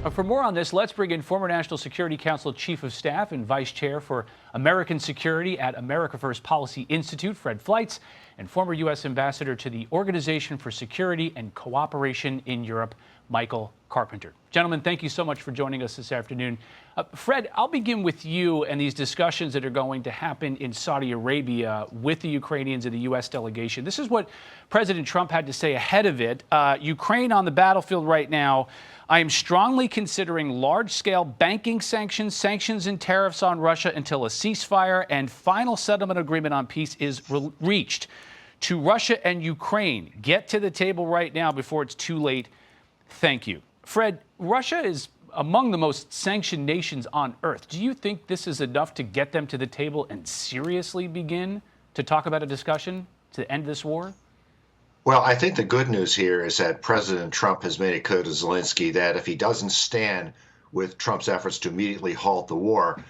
For more on this, let's bring in former National Security Council Chief of Staff and Vice Chair for American Security at America First Policy Institute, Fred Fleitz, and former U.S. Ambassador to the Organization for Security and Cooperation in Europe, Michael Carpenter. Gentlemen, thank you so much for joining us this afternoon. Fred, I'll begin with you and these discussions that are going to happen in Saudi Arabia with the Ukrainians and the U.S. delegation. This is what President Trump had to say ahead of it. Ukraine on the battlefield right now. I am strongly considering large-scale banking sanctions, sanctions and tariffs on Russia until a ceasefire and final settlement agreement on peace is reached. To Russia and Ukraine, get to the table right now before it's too late. Thank you. Fred, Russia is among the most sanctioned nations on earth. Do you think this is enough to get them to the table and seriously begin to talk about a discussion to end this war? Well, I think the good news here is that President Trump has made it clear to Zelensky that if he doesn't stand with Trump's efforts to immediately halt the war,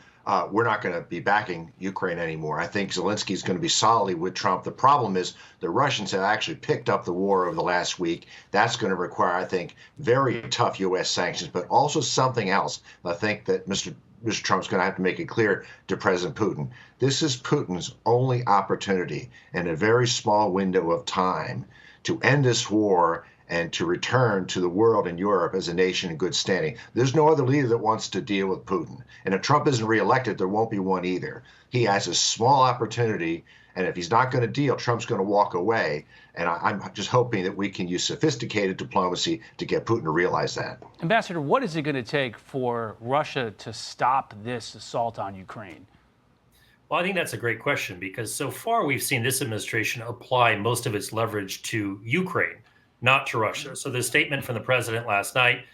we're not going to be backing Ukraine anymore. I think Zelensky is going to be solidly with Trump. The problem is the Russians have actually picked up the war over the last week. That's going to require, I think, very tough U.S. sanctions, but also something else. I think that Mr. Trump's going to have to make it clear to President Putin. This is Putin's only opportunity in a very small window of time to end this war and to return to the world and Europe as a nation in good standing. There's no other leader that wants to deal with Putin. And if Trump isn't reelected, there won't be one either. He has a small opportunity, and if he's not going to deal, Trump's going to walk away. And I'm just hoping that we can use sophisticated diplomacy to get Putin to realize that. Ambassador, what is it going to take for Russia to stop this assault on Ukraine? Well, I think that's a great question, because so far we've seen this administration apply most of its leverage to Ukraine, not to Russia. So the statement from the president last night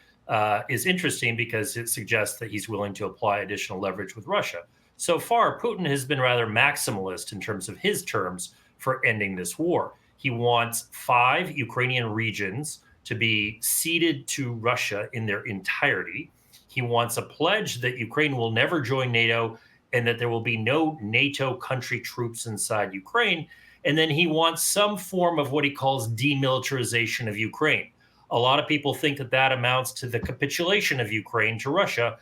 is interesting because it suggests that he's willing to apply additional leverage with Russia. So far, Putin has been rather maximalist in terms of his terms for ending this war. He wants 5 Ukrainian regions to be ceded to Russia in their entirety. He wants a pledge that Ukraine will never join NATO and that there will be no NATO country troops inside Ukraine. And then he wants some form of what he calls demilitarization of Ukraine. A lot of people think that that amounts to the capitulation of Ukraine to Russia,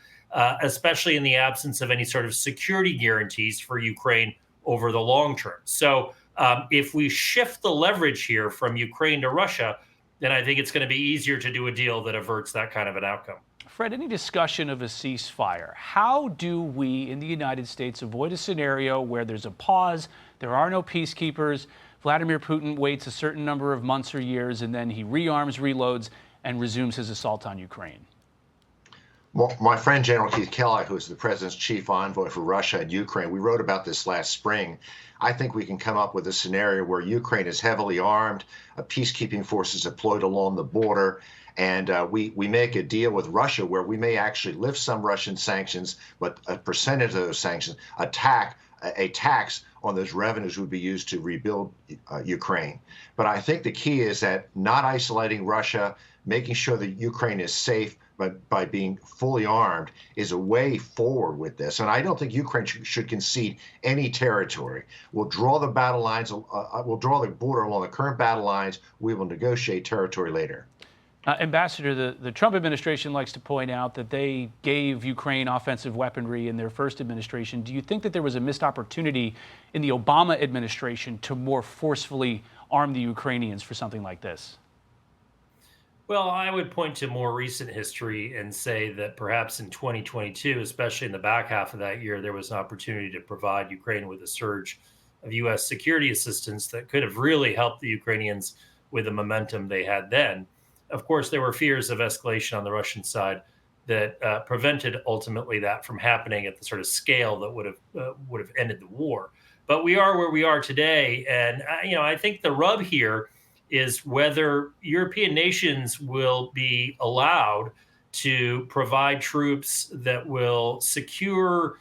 especially in the absence of any sort of security guarantees for Ukraine over the long term. So if we shift the leverage here from Ukraine to Russia, then I think it's going to be easier to do a deal that averts that kind of an outcome. Fred, any discussion of a ceasefire? How do we in the United States avoid a scenario where there's a pause, there are no peacekeepers, Vladimir Putin waits a certain number of months or years, and then he rearms, reloads, and resumes his assault on Ukraine? Well, my friend General Keith Kellogg, who is the president's chief envoy for Russia and Ukraine, we wrote about this last spring. I think we can come up with a scenario where Ukraine is heavily armed, peacekeeping forces deployed along the border, and we make a deal with Russia where we may actually lift some Russian sanctions, but a percentage of those sanctions, a tax on those revenues would be used to rebuild Ukraine. But I think the key is that not isolating Russia, making sure that Ukraine is safe, but by being fully armed is a way forward with this. And I don't think Ukraine should concede any territory. We'll draw the battle lines, we'll draw the border along the current battle lines. We will negotiate territory later. Ambassador, the Trump administration likes to point out that they gave Ukraine offensive weaponry in their first administration. Do you think that there was a missed opportunity in the Obama administration to more forcefully arm the Ukrainians for something like this? Well, I would point to more recent history and say that perhaps in 2022, especially in the back half of that year, there was an opportunity to provide Ukraine with a surge of U.S. security assistance that could have really helped the Ukrainians with the momentum they had then. Of course, there were fears of escalation on the Russian side that prevented ultimately that from happening at the sort of scale that would have ended the war. But we are where we are today, and I think the rub here is whether European nations will be allowed to provide troops that will secure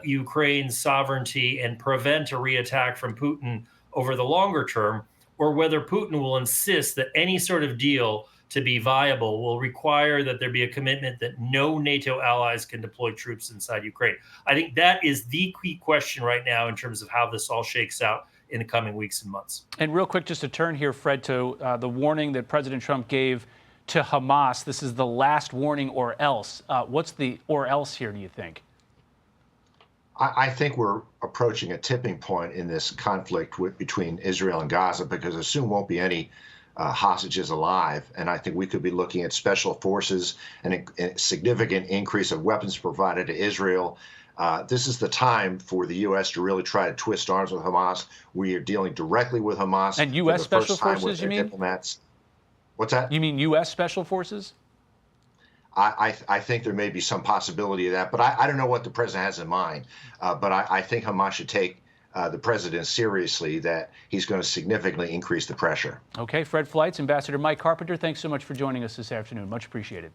Ukraine's sovereignty and prevent a reattack from Putin over the longer term, or whether Putin will insist that any sort of deal to be viable will require that there be a commitment that no NATO allies can deploy troops inside Ukraine. I think that is the key question right now in terms of how this all shakes out in the coming weeks and months. And real quick, just to turn here, Fred, to the warning that President Trump gave to Hamas. This is the last warning or else. What's the or else here, do you think? I think we're approaching a tipping point in this conflict between Israel and Gaza, because there soon won't be any hostages alive. And I think we could be looking at special forces and a significant increase of weapons provided to Israel. This is the time for the U.S. to really try to twist arms with Hamas. We are dealing directly with Hamas. And U.S. special forces, you mean? Diplomats. What's that? You mean U.S. special forces? I think there may be some possibility of that, but I don't know what the president has in mind. But I think Hamas should take the president seriously, that he's going to significantly increase the pressure. Okay, Fred Fleitz, Ambassador Mike Carpenter, thanks so much for joining us this afternoon. Much appreciated.